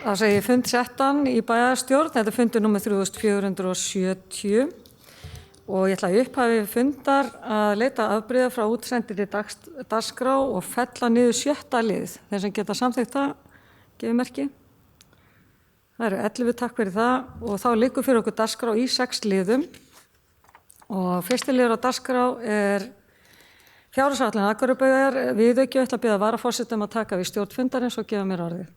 þá segi ég fund settan í bæjarstjórn, þetta er fundur númer 3470 og ég ætla að upphafi fundar að leita afbrigða frá útsendinni dagskrá og fella niður 7. lið. Þeir sem geta samþykkt það, gefið merki. Það eru 11, takk fyrir það og þá liggur fyrir okkur dagskrá í 6 liðum og fyrsti liður á dagskrá er fjárhagsáætlun Akureyrarbæjar viðauki og ætla að biðja varaforseta að taka við stjórn fundarins og gefa mér orðið.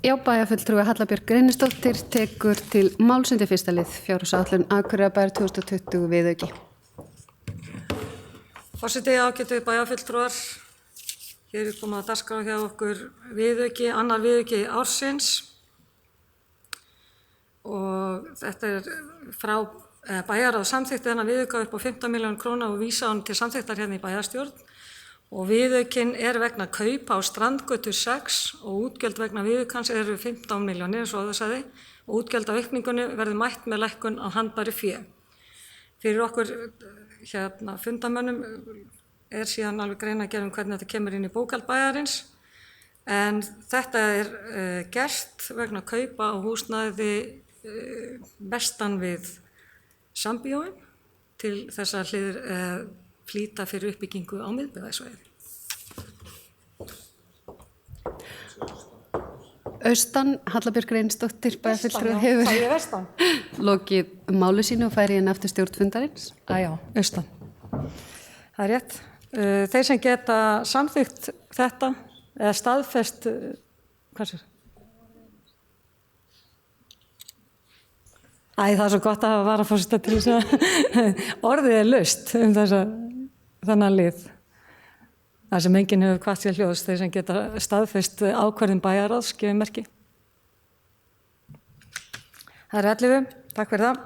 Já, bæjarfulltrúi Halla Björk Reynisdóttir tekur til máls undir fyrsta lið fjárhagsáætlun Akureyrarbæjar 2020 viðauki. Forseti, ágætu bæjarfulltrúar, hér er komið að dagskrá hjá okkur viðauki, annar viðauki ársins og þetta er frá bæjarráð samþykkti þennan viðauka upp á 15 milljónir króna og vísa hann til samþykktar hérna í bæjarstjórn og viðaukinn er vegna kaupa á Strandgötu 6 og útgjöld vegna viðaukans eru 15 milljónir eins og það sagði og útgjöld af aukningunni verður mætt með lækkun á handbæru fé. Fyrir okkur fundamönnum er síðan alveg greinagerð hvernig þetta kemur inn í bókhald bæjarins en þetta er gert vegna kaupa á húsnæði vestan við Sambíóin til þess að flýta fyrir uppbyggingu á miðbæjarsvæði. Austan, Halla Björk Reynisdóttir bæjarfulltrúi hefur lokið máli sínu og færi inn aftur stjórn fundarins. Já, austan. Það er rétt. Þeir sem geta samþykkt þetta eða staðfest, hvað sér? Það er svo gott að hafa varaforseta til þess að orðið er laust þennan lið. Það sem enginn hefur hvatt sér hljóðs, þeir sem geta staðfest ákvörðun bæjarráðs, gefið merki. Það er 11, takk fyrir það.